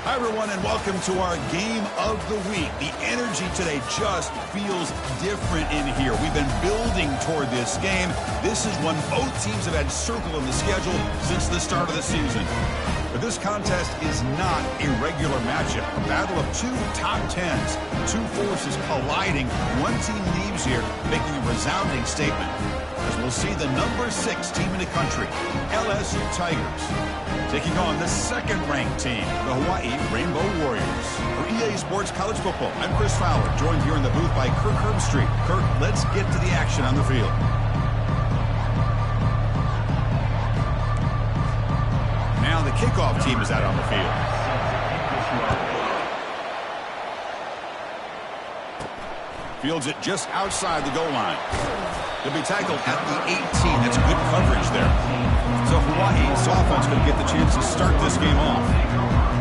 Hi, everyone, and welcome to our game of the week. The energy today just feels different in here. We've been building toward this game. This is one both teams have had circled on the schedule since the start of the season. But this contest is not a regular matchup. A battle of two top tens, two forces colliding. One team leaves here making a resounding statement, as we'll see the number 6 team in the country, LSU Tigers, taking on the second-ranked team, the Hawaii Rainbow Warriors. For EA Sports College Football, I'm Chris Fowler, joined here in the booth by Kirk Herbstreit. Kirk, let's get to the action on the field. Now the kickoff team is out on the field. Fields it just outside the goal line. He'll be tackled at the 18. That's good coverage there. So Hawaii's offense going to get the chance to start this game off.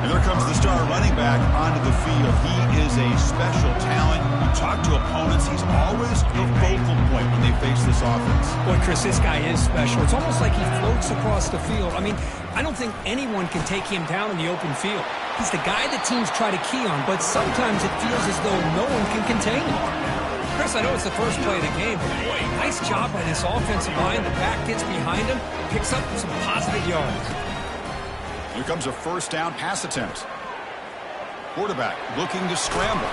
And there comes the star running back onto the field. He is a special talent. You talk to opponents, he's always the focal point when they face this offense. Boy, Chris, this guy is special. It's almost like he floats across the field. I mean, I don't think anyone can take him down in the open field. He's the guy that teams try to key on, but sometimes it feels as though no one can contain him. Chris, I know it's the first play of the game, but boy, nice job by this offensive line. The back gets behind him, picks up some positive yards. Here comes a first down pass attempt. Quarterback looking to scramble.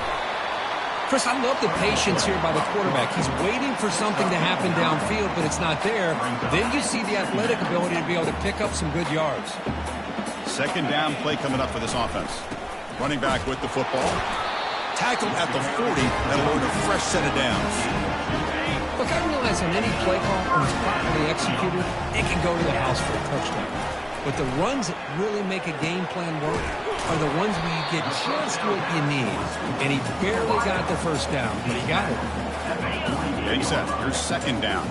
Chris, I love the patience here by the quarterback. He's waiting for something to happen downfield, but it's not there. Then you see the athletic ability to be able to pick up some good yards. Second down play coming up for this offense. Running back with the football. Tackled at the 40, that'll load a fresh set of downs. Look, I realize on any play call, when it's properly executed, it can go to the house for a touchdown. But the runs that really make a game plan work are the ones where you get just what you need. And he barely got the first down, but he got it. Getting set. Here's second down.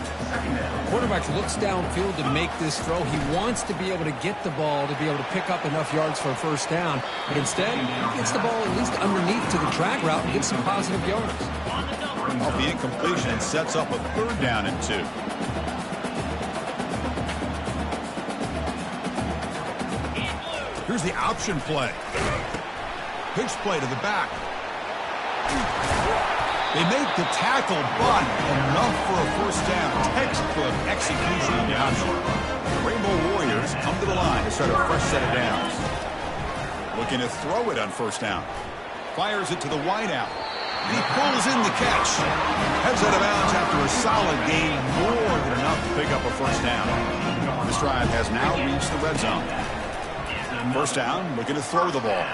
Quarterback looks downfield to make this throw. He wants to be able to get the ball to be able to pick up enough yards for a first down. But instead, he gets the ball at least underneath to the drag route and gets some positive yards. Off the incompletion and sets up a third down and 2. Here's the option play. Pitch play to the back. They make the tackle, but enough for a first down. Textbook execution on the option. The Rainbow Warriors come to the line to start a fresh set of downs. Looking to throw it on first down. Fires it to the wideout. And he pulls in the catch. Heads out of bounds after a solid gain, more than enough to pick up a first down. This drive has now reached the red zone. First down, looking to throw the ball.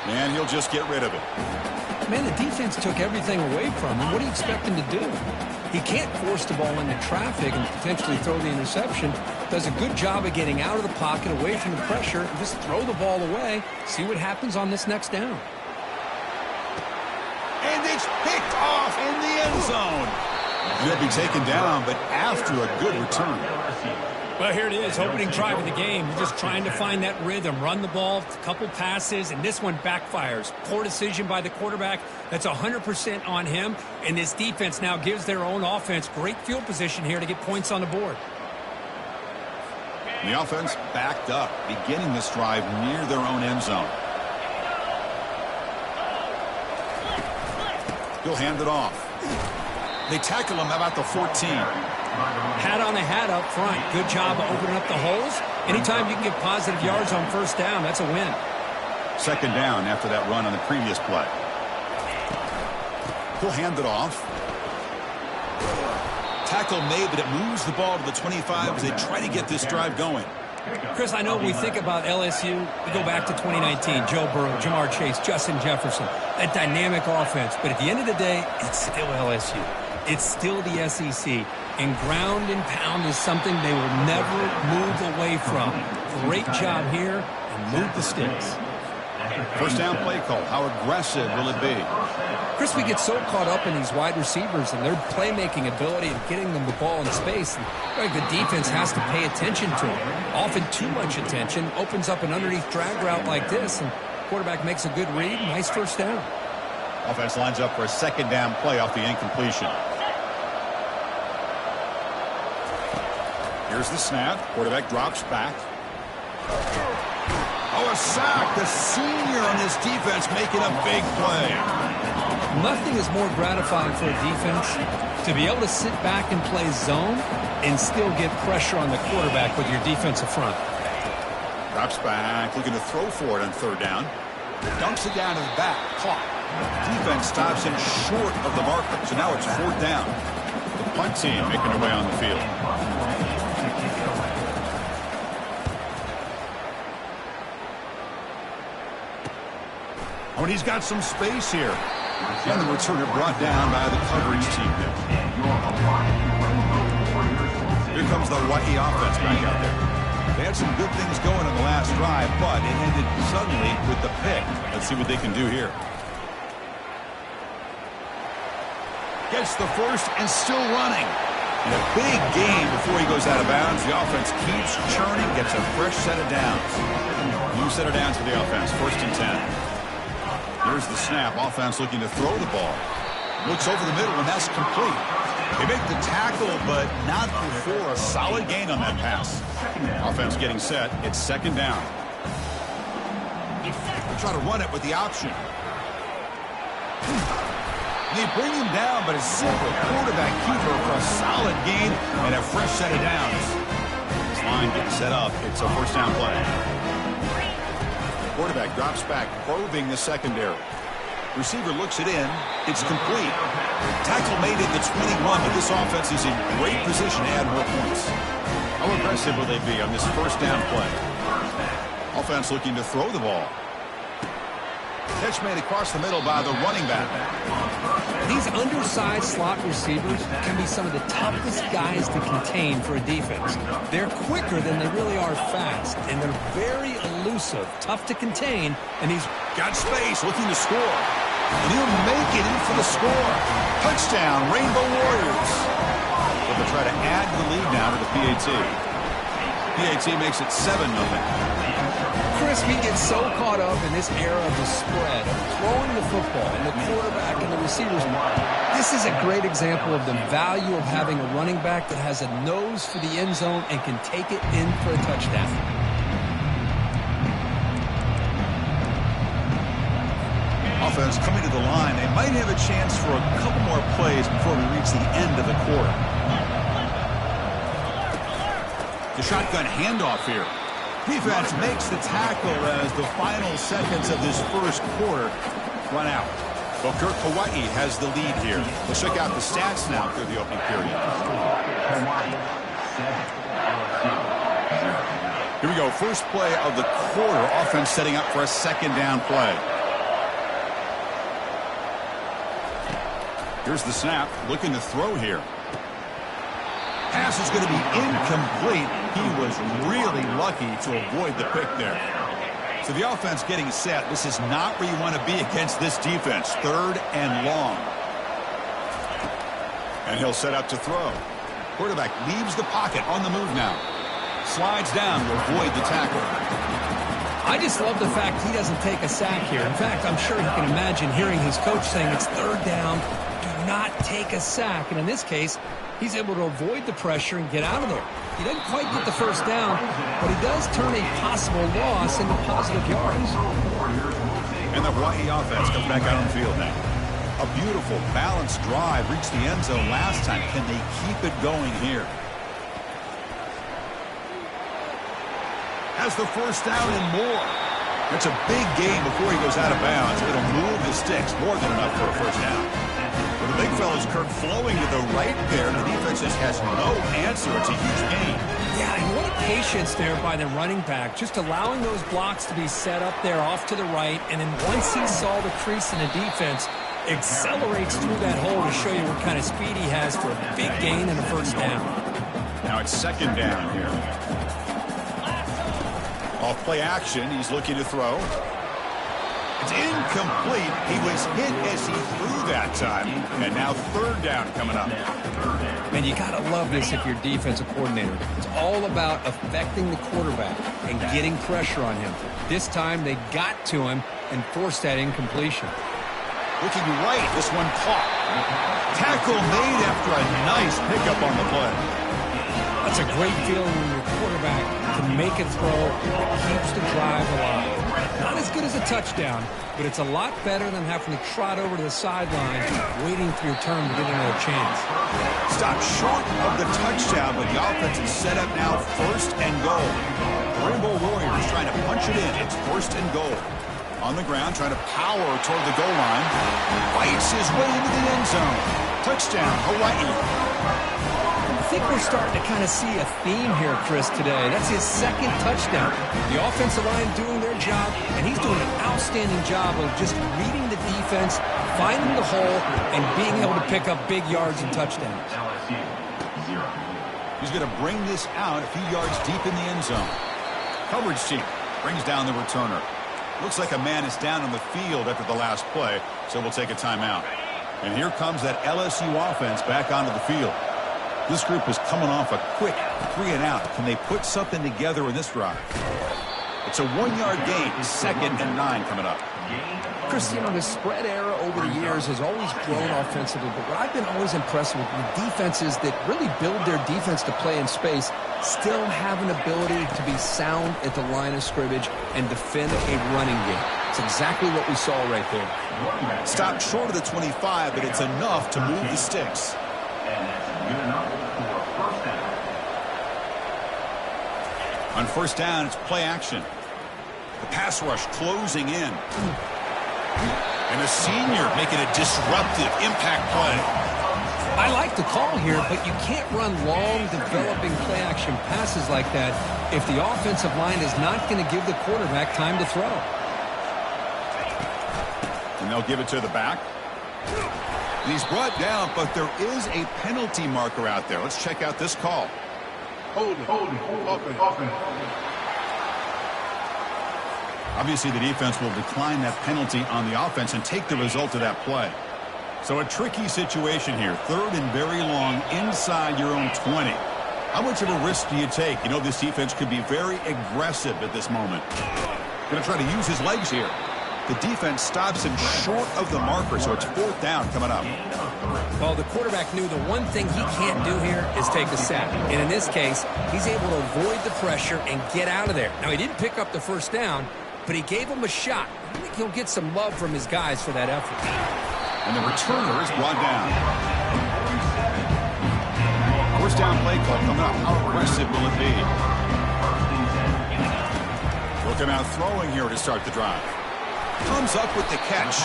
And he'll just get rid of it. Man, the defense took everything away from him. What do you expect him to do? He can't force the ball into traffic and potentially throw the interception. Does a good job of getting out of the pocket, away from the pressure, and just throw the ball away. See what happens on this next down. And it's picked off in the end zone. He'll be taken down, but after a good return. Well, here it is, opening drive of the game. You're just trying to find that rhythm, run the ball, a couple passes, and this one backfires. Poor decision by the quarterback. That's 100% on him, and this defense now gives their own offense great field position here to get points on the board. The offense backed up, beginning this drive near their own end zone. He'll hand it off. They tackle him about the 14. Hat on a hat up front. Good job of opening up the holes. Anytime you can get positive yards on first down, that's a win. Second down after that run on the previous play. He'll hand it off. Tackle made, but it moves the ball to the 25 as they try to get this drive going. Chris, I know when we think about LSU, we go back to 2019, Joe Burrow, Jamar Chase, Justin Jefferson, that dynamic offense. But at the end of the day, it's still LSU. It's still the SEC. And ground and pound is something they will never move away from. Great job here, and move the sticks. First down play call. How aggressive will it be? Chris, we get so caught up in these wide receivers and their playmaking ability and getting them the ball in space. And the defense has to pay attention to them. Often too much attention. Opens up an underneath drag route like this, and quarterback makes a good read. Nice first down. Offense lines up for a second down play off the incompletion. Here's the snap. Quarterback drops back. Oh, a sack. The senior on this defense making a big play. Nothing is more gratifying for a defense to be able to sit back and play zone and still get pressure on the quarterback with your defensive front. Drops back, looking to throw for it on third down. Dumps it down to the back, caught. Defense stops him short of the marker, so now it's fourth down. The punt team making their way on the field. Oh, and he's got some space here. And the returner brought down by the coverage team there. Here comes the Hawaii offense back out there. They had some good things going in the last drive, but it ended suddenly with the pick. Let's see what they can do here. Gets the first and still running. And a big gain before he goes out of bounds. The offense keeps churning, gets a fresh set of downs. New set of downs for the offense, 1st and 10. Here's the snap. Offense looking to throw the ball. Looks over the middle, and that's complete. They make the tackle, but not before a solid gain on that pass. Offense getting set. It's 2nd down. They try to run it with the option. They bring him down, but a simple quarterback keeper for a solid gain and a fresh set of downs. This line getting set up. It's a 1st down play. Quarterback drops back, probing the secondary. Receiver looks it in. It's complete. Tackle made at the 21, but this offense is in great position to add more points. How aggressive will they be on this 1st down play? Offense looking to throw the ball. Catch made across the middle by the running back. These undersized slot receivers can be some of the toughest guys to contain for a defense. They're quicker than they really are fast, and they're very elusive, tough to contain, and he's got space, looking to score. And he'll make it in for the score. Touchdown, Rainbow Warriors. But they'll try to add the lead now to the PAT. PAT makes it 7-0. Chris, we get so caught up in this era of the spread, of throwing the football, and the quarterback and the receivers. This is a great example of the value of having a running back that has a nose for the end zone and can take it in for a touchdown. Offense coming to the line. They might have a chance for a couple more plays before we reach the end of the quarter. The shotgun handoff here. Defense makes the tackle as the final seconds of this 1st quarter run out. Booker, Hawaii has the lead here. Let's check out the stats now through the opening period. Here we go. First play of the quarter. Offense setting up for a 2nd down play. Here's the snap. Looking to throw here. Pass is going to be incomplete. He was really lucky to avoid the pick there. So the offense getting set. This is not where you want to be against this defense. 3rd and long. And he'll set up to throw. Quarterback leaves the pocket on the move now. Slides down to avoid the tackle. I just love the fact he doesn't take a sack here. In fact, I'm sure he can imagine hearing his coach saying it's 3rd down. Do not take a sack. And in this case, he's able to avoid the pressure and get out of there. He doesn't quite get the 1st down, but he does turn a possible loss into positive yards. And the Hawaii offense comes back out on the field now. A beautiful, balanced drive. Reached the end zone last time. Can they keep it going here? Has the 1st down and more. That's a big gain before he goes out of bounds. It'll move the sticks. More than enough for a 1st down. Well, the big fella's Kirk flowing to the right there. The defense just has no answer. It's a huge gain. Yeah, and what a patience there by the running back. Just allowing those blocks to be set up there off to the right. And then once he saw the crease in the defense, accelerates through that hole to show you what kind of speed he has for a big gain and a 1st down. Now it's 2nd down here. Off play action. He's looking to throw. It's incomplete. He was hit as he threw that time. And now 3rd down coming up. Man, you got to love this if you're defensive coordinator. It's all about affecting the quarterback and getting pressure on him. This time they got to him and forced that incompletion. Looking right. This one caught. Tackle made after a nice pickup on the play. That's a great feeling when your quarterback quarterback to make a throw that keeps the drive alive. Not as good as a touchdown, but it's a lot better than having to trot over to the sideline waiting for your turn to get another chance. Stop short of the touchdown, but the offense is set up now first and goal. The Rainbow Warriors trying to punch it in. It's first and goal. On the ground, trying to power toward the goal line. Fights his way into the end zone. Touchdown, Hawaii. I think we're starting to kind of see a theme here, Chris, today. That's his second touchdown. The offensive line doing their job, and he's doing an outstanding job of just reading the defense, finding the hole, and being able to pick up big yards and touchdowns. He's going to bring this out a few yards deep in the end zone. Coverage team brings down the returner. Looks like a man is down on the field after the last play, so we'll take a timeout. And here comes that LSU offense back onto the field. This group is coming off a quick 3-and-out. Can they put something together in this drive? It's a 1-yard gain, 2nd and 9 coming up. Chris, you know, the spread era over the years has always grown offensively, but what I've been always impressed with defenses that really build their defense to play in space still have an ability to be sound at the line of scrimmage and defend a running game. It's exactly what we saw right there. Stopped short of the 25, but it's enough to move the sticks. On first down, it's play action. The pass rush closing in. And a senior making a disruptive impact play. I like the call here, but you can't run long, developing play-action passes like that if the offensive line is not going to give the quarterback time to throw. And they'll give it to the back. And he's brought down, but there is a penalty marker out there. Let's check out this call. Hold it. Obviously, the defense will decline that penalty on the offense and take the result of that play. So a tricky situation here. 3rd and very long inside your own 20. How much of a risk do you take? You know, this defense could be very aggressive at this moment. Going to try to use his legs here. The defense stops him short of the marker, so it's 4th down coming up. Well, the quarterback knew the one thing he can't do here is take a sack. And in this case, he's able to avoid the pressure and get out of there. Now, he didn't pick up the first down, but he gave him a shot. I think he'll get some love from his guys for that effort. And the returner is brought down. First down play call coming up. How aggressive will it be? Looking out throwing here to start the drive. Comes up with the catch.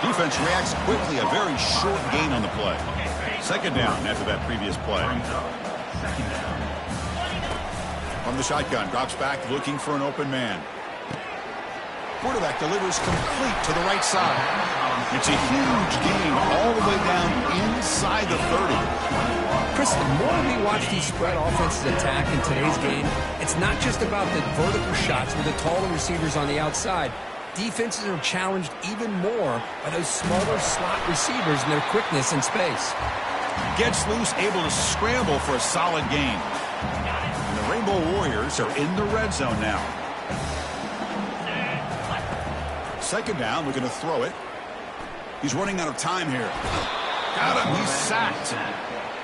Defense reacts quickly. A very short gain on the play. 2nd down after that previous play. From the shotgun, drops back looking for an open man. Quarterback delivers complete to the right side. It's a huge gain all the way down inside the 30. Chris, the more we watch these spread offenses attack in today's game, it's not just about the vertical shots with the taller receivers on the outside. Defenses are challenged even more by those smaller slot receivers and their quickness in space. Gets loose, able to scramble for a solid gain. And the Rainbow Warriors are in the red zone now. 2nd down, we're going to throw it. He's running out of time here. Got him, he's sacked.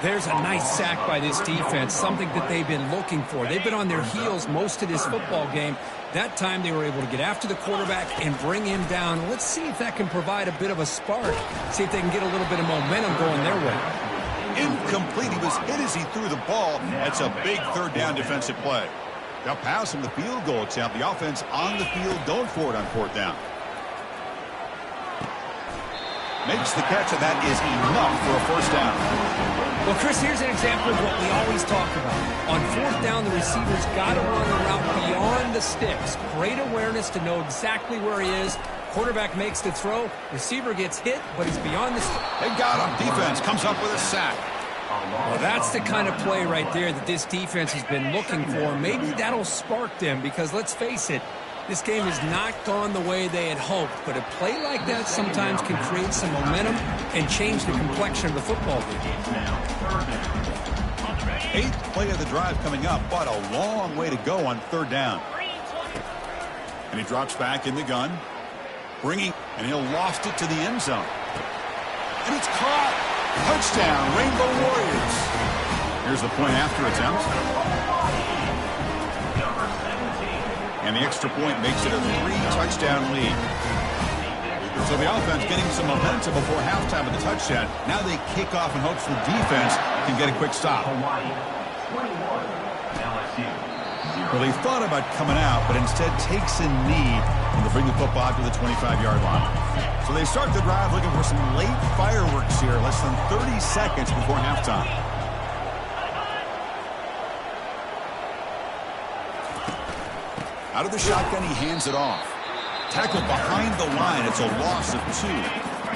There's a nice sack by this defense, something that they've been looking for. They've been on their heels most of this football game. That time they were able to get after the quarterback and bring him down. Let's see if that can provide a bit of a spark. See if they can get a little bit of momentum going their way. Incomplete. He was hit as he threw the ball. That's a big 3rd down defensive play. They'll pass him the field goal attempt. The offense on the field going for it on 4th down. Makes the catch, and that is enough for a 1st down. Well, Chris, here's an example of what we always talk about. On 4th down, the receiver's got to run a route beyond the sticks. Great awareness to know exactly where he is. Quarterback makes the throw. Receiver gets hit, but he's beyond the sticks. They got him. Defense comes up with a sack. Well, that's the kind of play right there that this defense has been looking for. Maybe that'll spark them because, let's face it, this game has not gone the way they had hoped, but a play like that sometimes can create some momentum and change the complexion of the football game. 8th play of the drive coming up, but a long way to go on 3rd down. And he drops back in the gun, and he'll loft it to the end zone. And it's caught. Touchdown, Rainbow Warriors. Here's the point after attempt. And the extra point makes it a 3-touchdown lead. So the offense getting some momentum before halftime with the touchdown. Now they kick off in hopes the defense can get a quick stop. Hawaii, 21, LSU. Well, they thought about coming out, but instead takes a knee and they bring the football out to the 25-yard line. So they start the drive looking for some late fireworks here, less than 30 seconds before halftime. Out of the shotgun, he hands it off. Tackle behind the line. It's a loss of 2.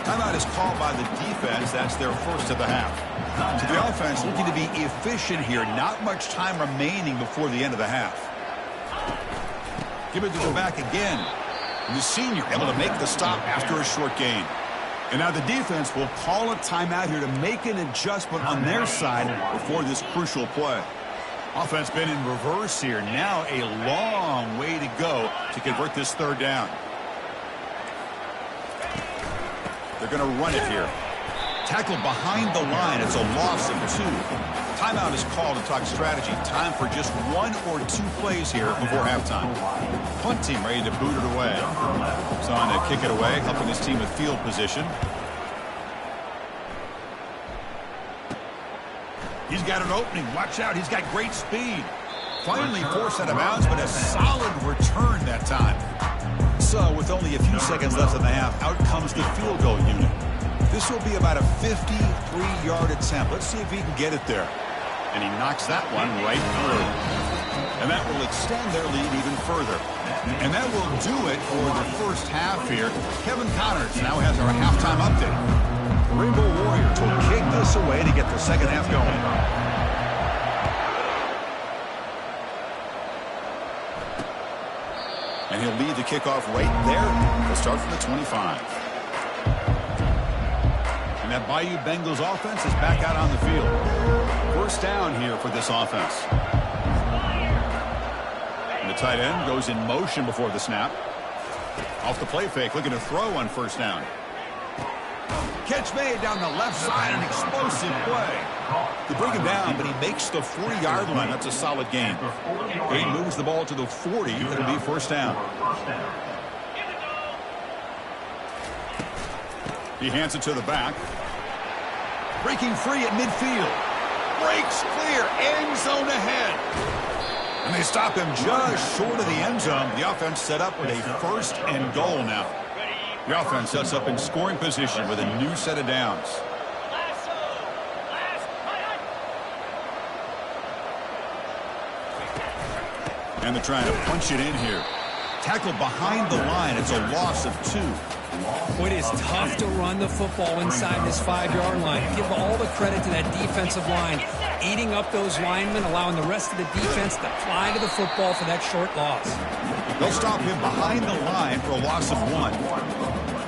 Timeout is called by the defense. That's their first of the half. So the offense looking to be efficient here. Not much time remaining before the end of the half. Give it to the back again. And the senior able to make the stop after a short gain. And now the defense will call a timeout here to make an adjustment on their side before this crucial play. Offense been in reverse here. Now a long way to go to convert this third down. They're going to run it here. Tackle behind the line. It's a loss of 2. Timeout is called to talk strategy. Time for just 1 or 2 plays here before halftime. Punt team ready to boot it away. He's on to kick it away, helping his team with field position. He's got an opening. Watch out. He's got great speed. Finally forced out of bounds, but a solid return that time. So with only a few seconds left in the half, out comes the field goal unit. This will be about a 53-yard attempt. Let's see if he can get it there. And he knocks that one right through. And that will extend their lead even further. And that will do it for the first half here. Kevin Connors now has our halftime update. The Rainbow Warriors will kick this away to get the second half going. And he'll lead the kickoff right there. He'll start from the 25. And that Bayou Bengals offense is back out on the field. First down here for this offense. And the tight end goes in motion before the snap. Off the play fake, looking to throw on first down. Catch made down the left side, an explosive play. They bring him down, but he makes the 40-yard line. That's a solid gain. He moves the ball to the 40. It'll be first down. He hands it to the back. Breaking free at midfield. Breaks clear. End zone ahead. And they stop him just short of the end zone. The offense set up with a first and goal now. The offense sets up in scoring position with a new set of downs. And they're trying to punch it in here. Tackle behind the line. It's a loss of 2. It is tough to run the football inside this 5-yard line. Give all the credit to that defensive line. Eating up those linemen, allowing the rest of the defense to fly to the football for that short loss. They'll stop him behind the line for a loss of 1.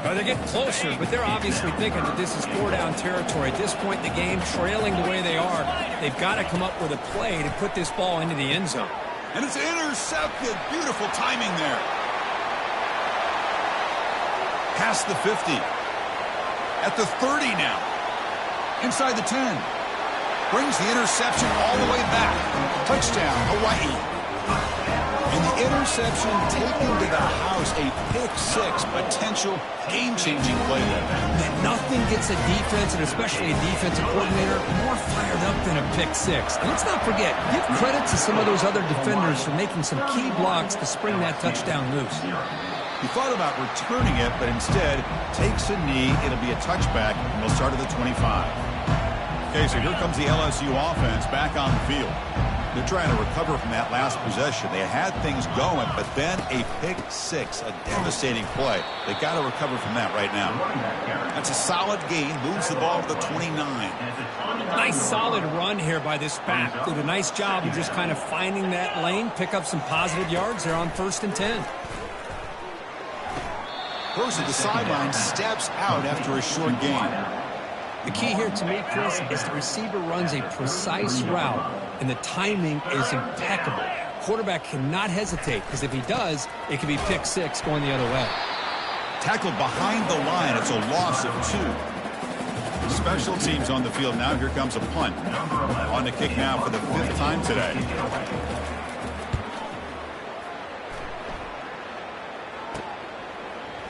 Well, they're getting closer, but they're obviously thinking that this is 4-down territory. At this point in the game, trailing the way they are, they've got to come up with a play to put this ball into the end zone. And it's intercepted. Beautiful timing there. Past the 50. At the 30 now. Inside the 10. Brings the interception all the way back. Touchdown, Hawaii. And the interception taken to the house. A pick-6 potential game-changing play there. Man, nothing gets a defense, and especially a defensive coordinator, more fired up than a pick-6. And let's not forget, give credit to some of those other defenders for making some key blocks to spring that touchdown loose. He thought about returning it, but instead takes a knee. It'll be a touchback, and we'll start at the 25. Okay, so here comes the LSU offense back on the field. They're trying to recover from that last possession. They had things going, but then a pick-6, a devastating play. They got to recover from that right now. That's a solid gain. Moves the ball to the 29. Nice solid run here by this back. Did a nice job of just kind of finding that lane, pick up some positive yards there on 1st and 10. Goes to the sideline, steps out after a short gain. The key here to me, Chris, is the receiver runs a precise route, and the timing is impeccable. Quarterback cannot hesitate, because if he does, it could be pick-6 going the other way. Tackled behind the line. It's a loss of 2. Special teams on the field now. Here comes a punt. On the kick now for the 5th time today.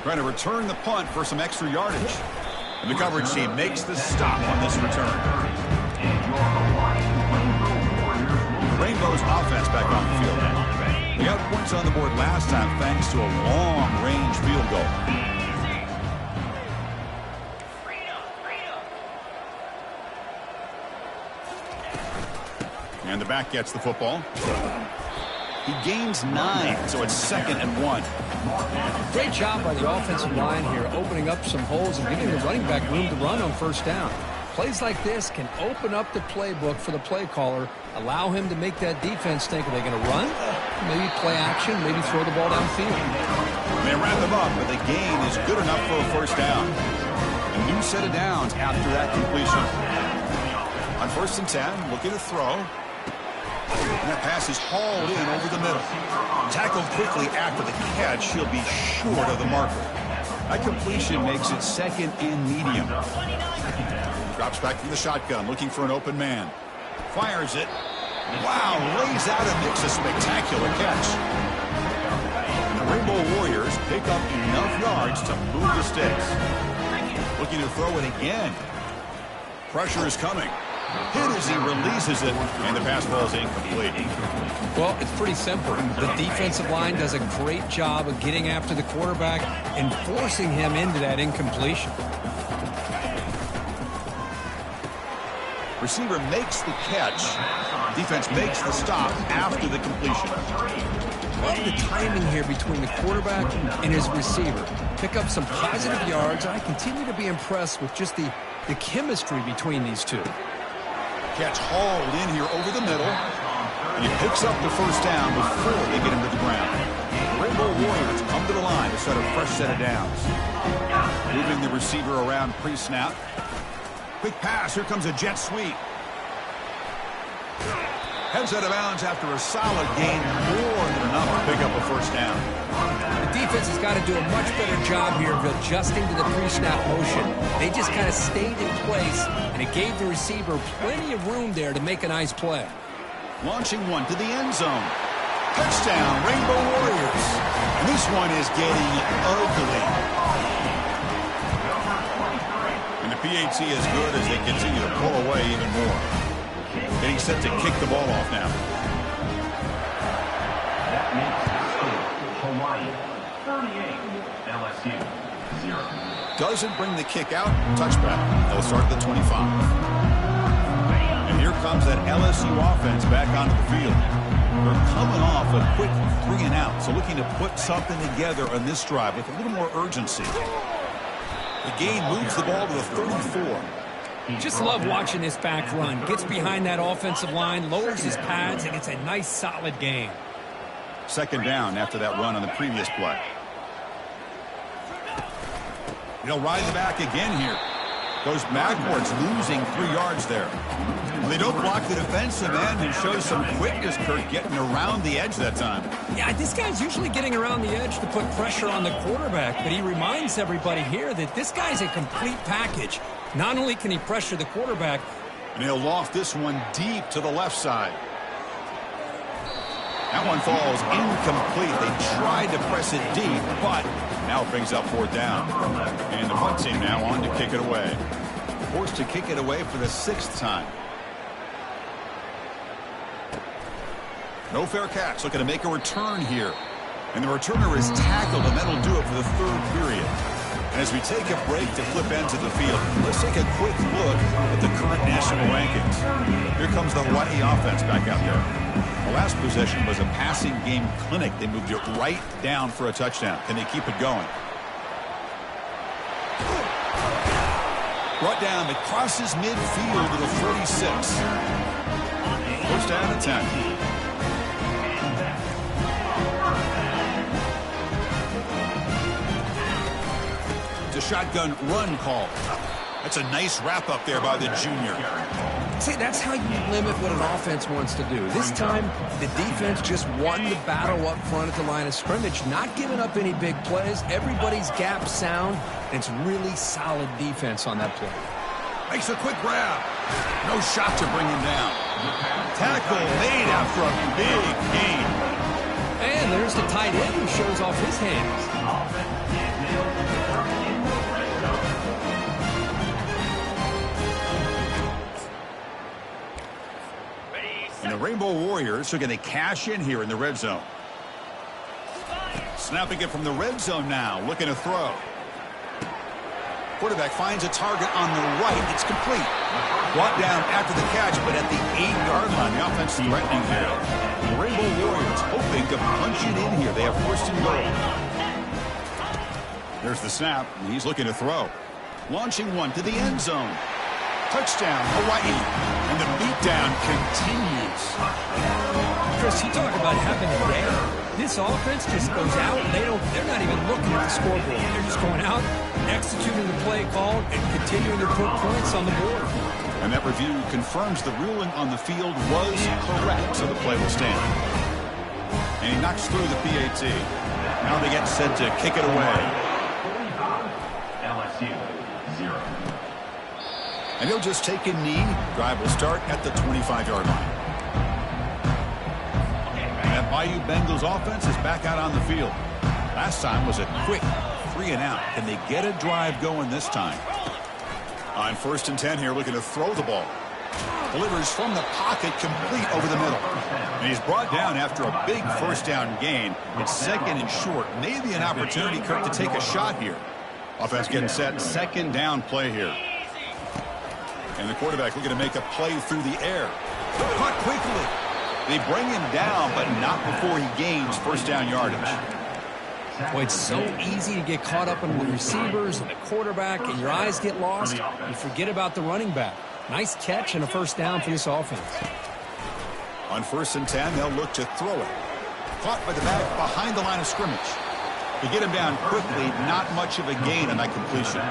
Trying to return the punt for some extra yardage. And the coverage team makes the stop on this return. Rainbow's offense back on the field. They got points on the board last time thanks to a long-range field goal. And the back gets the football. He gains 9, so it's 2nd and 1. Great job by the offensive line here, opening up some holes and giving the running back room to run on first down. Plays like this can open up the playbook for the play caller, allow him to make that defense think, are they going to run? Maybe play action, maybe throw the ball downfield. They wrap him up, but the gain is good enough for a first down. A new set of downs after that completion. On 1st and 10, looking to throw. And that pass is hauled in over the middle. Tackled quickly after the catch. He'll be short of the marker. That completion makes it 2nd and medium. Drops back from the shotgun, looking for an open man. Fires it. Wow, lays out and makes a spectacular catch. And the Rainbow Warriors pick up enough yards to move the sticks. Looking to throw it again. Pressure is coming. Hit as he releases it, and the pass ball is incomplete. Well, it's pretty simple. The defensive line does a great job of getting after the quarterback and forcing him into that incompletion. Receiver makes the catch. Defense makes the stop after the completion. Love the timing here between the quarterback and his receiver. Pick up some positive yards. I continue to be impressed with just the chemistry between these two. Catch hauled in here over the middle. And he picks up the first down before they get him to the ground. The Rainbow Warriors come to the line to start a fresh set of downs. Moving the receiver around pre-snap. Quick pass. Here comes a jet sweep. Heads out of bounds after a solid gain. More than enough to pick up a first down. The defense has got to do a much better job here of adjusting to the pre-snap motion. They just kind of stayed in place, and it gave the receiver plenty of room there to make a nice play. Launching one to the end zone. Touchdown, Rainbow Warriors. And this one is getting ugly. And the PAT is good as they continue to pull away even more. Getting set to kick the ball off now. That makes Hawaii 38, LSU 0. Doesn't bring the kick out. Touchback. They'll start at the 25. And here comes that LSU offense back onto the field. They're coming off a quick 3 and out, so looking to put something together on this drive with a little more urgency. The gain moves the ball to the 34. Just love watching this back run. Gets behind that offensive line, lowers his pads, and it's a nice, solid gain. 2nd down after that run on the previous play. He'll ride the back again here. Goes backwards, losing 3 yards there. They don't block the defensive end and shows some quickness, Kurt, getting around the edge that time. Yeah, this guy's usually getting around the edge to put pressure on the quarterback, but he reminds everybody here that this guy's a complete package. Not only can he pressure the quarterback, and he'll loft this one deep to the left side. That one falls incomplete. They tried to press it deep, but now it brings up 4th down. And the punt team now on to kick it away. Forced to kick it away for the 6th time. No fair catch. Looking to make a return here. And the returner is tackled, and that'll do it for the 3rd period. And as we take a break to flip ends of the field, let's take a quick look at the current national rankings. Here comes the Hawaii offense back out there. The last possession was a passing game clinic. They moved it right down for a touchdown. Can they keep it going? Brought down. It crosses midfield to the 46. First down and 10. Shotgun run call. That's a nice wrap up there by the junior. See, that's how you limit what an offense wants to do. This time, the defense just won the battle up front at the line of scrimmage, not giving up any big plays. Everybody's gap sound, and it's really solid defense on that play. Makes a quick grab. No shot to bring him down. Tackle made after a big gain. And there's the tight end who shows off his hands. Rainbow Warriors are going to cash in here in the red zone. Snapping it from the red zone now, looking to throw. Quarterback finds a target on the right. It's complete. Brought down after the catch, but at the 8-yard line, the offense threatening here. The Rainbow Warriors hoping to punch it in here. They have first and goal. There's the snap, and he's looking to throw. Launching one to the end zone. Touchdown, Hawaii. And the beatdown continues. Chris, you talk about having a day. This offense just goes out, and they're not even looking at the scoreboard. They're just going out, executing the play called, and continuing to put points on the board. And that review confirms the ruling on the field was correct, so the play will stand. And he knocks through the PAT. Now they get set to kick it away. LSU, 0. And he'll just take a knee. Drive will start at the 25-yard line. And that Bayou Bengals offense is back out on the field. Last time was a quick 3-and-out. Can they get a drive going this time? On 1st and 10 here, looking to throw the ball. Delivers from the pocket, complete over the middle. And he's brought down after a big first down gain. It's 2nd and short. Maybe an opportunity, Kirk, to take a shot here. Offense getting set. 2nd down play here. And the quarterback looking to make a play through the air. Caught quickly. They bring him down, but not before he gains first down yardage. Boy, it's so easy to get caught up in the receivers and the quarterback, and your eyes get lost. You forget about the running back. Nice catch and a first down for this offense. On 1st and 10, they'll look to throw it. Caught by the back behind the line of scrimmage. They get him down quickly, not much of a gain on that completion.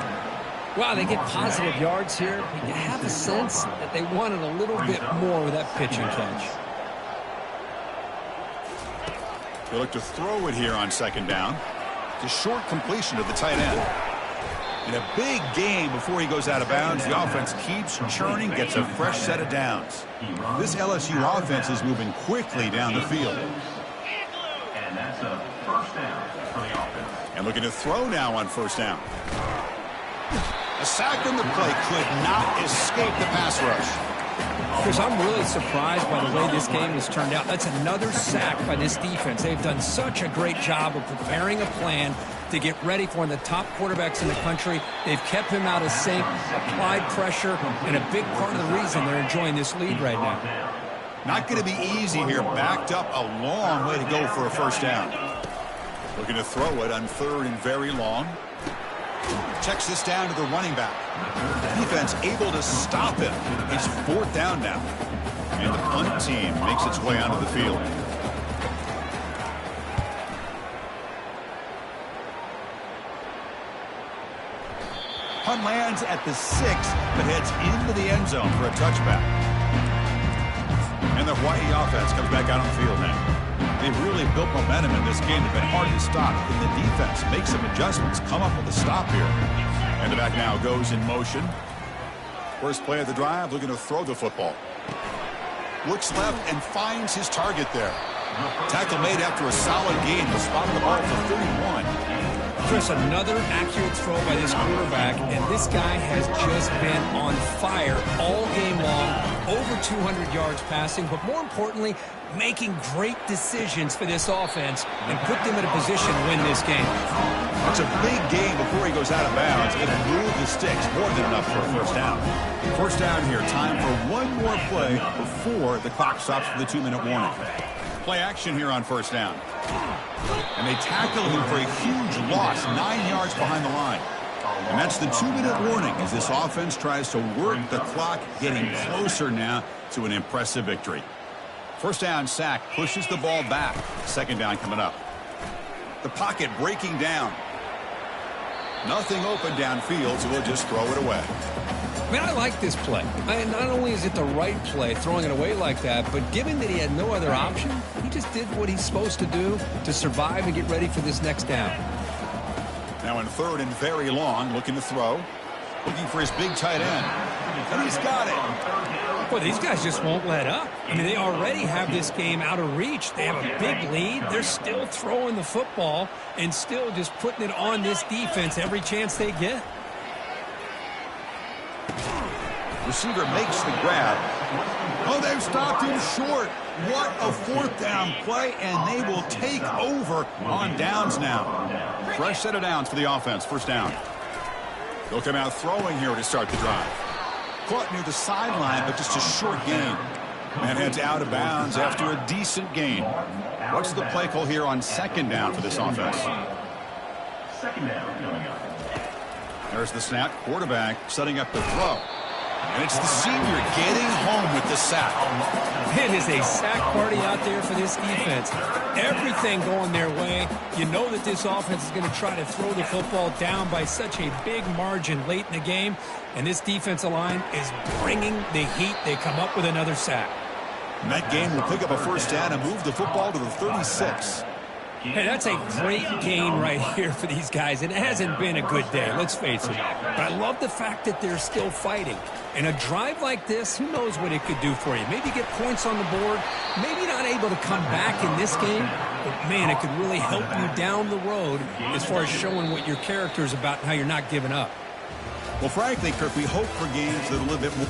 Wow, they get positive yards here. You have a sense that they wanted a little bit more with that pitch and catch. They look to throw it here on 2nd down. It's a short completion to the tight end. And a big gain before he goes out of bounds. The offense keeps churning, gets a fresh set of downs. This LSU offense is moving quickly down the field. And that's a first down for the offense. And looking to throw now on 1st down. A sack on the play could not escape the pass rush. Chris, I'm really surprised by the way this game has turned out. That's another sack by this defense. They've done such a great job of preparing a plan to get ready for one of the top quarterbacks in the country. They've kept him out of sync, applied pressure, and a big part of the reason they're enjoying this lead right now. Not going to be easy here. Backed up a long way to go for a first down. Looking to throw it on 3rd and very long. Checks this down to the running back. Defense able to stop him. It's 4th down now. And the punt team makes its way onto the field. Punt lands at the 6, but heads into the end zone for a touchback. And the Hawaii offense comes back out on the field now. They've really built momentum in this game. They've been hard to stop. And the defense makes some adjustments, come up with a stop here. And the back now goes in motion. First play of the drive, looking to throw the football. Looks left and finds his target there. Tackle made after a solid gain. He spotted the ball for 31. Chris, another accurate throw by this quarterback, and this guy has just been on fire all game long. Over 200 yards passing, but more importantly, making great decisions for this offense and put them in a position to win this game. It's a big game before he goes out of bounds. It'll move the sticks more than enough for a first down. First down here. Time for one more play before the clock stops for the 2-minute warning. Play action here on 1st down. And they tackle him for a huge loss, 9 yards behind the line. And that's the 2-minute warning as this offense tries to work the clock, getting closer now to an impressive victory. First down sack pushes the ball back. 2nd down coming up. The pocket breaking down. Nothing open downfield, so we'll just throw it away. I mean, I like this play. Not only is it the right play, throwing it away like that, but given that he had no other option, he just did what he's supposed to do to survive and get ready for this next down. Now in 3rd and very long, looking to throw. Looking for his big tight end. And he's got it. Boy, these guys just won't let up. I mean, they already have this game out of reach. They have a big lead. They're still throwing the football and still just putting it on this defense every chance they get. Receiver makes the grab. Oh, they've stopped him short. What a fourth down play, and they will take over on downs now. Fresh set of downs for the offense. First down. They'll come out throwing here to start the drive. Caught near the sideline, but just a short gain. And heads out of bounds after a decent gain. What's the play call here on second down for this offense? Second down coming up. There's the snap. Quarterback setting up the throw. And it's the senior getting home with the sack. It is a sack party out there for this defense. Everything going their way. You know that this offense is going to try to throw the football down by such a big margin late in the game. And this defensive line is bringing the heat. They come up with another sack. And that game will pick up a first down and move the football to the 36. Hey, that's a great gain right here for these guys. It hasn't been a good day, let's face it. But I love the fact that they're still fighting. And a drive like this, who knows what it could do for you. Maybe get points on the board. Maybe not able to come back in this game. But, man, it could really help you down the road as far as showing what your character is about and how you're not giving up. Well, frankly, Kirk, we hope for games that are a little bit more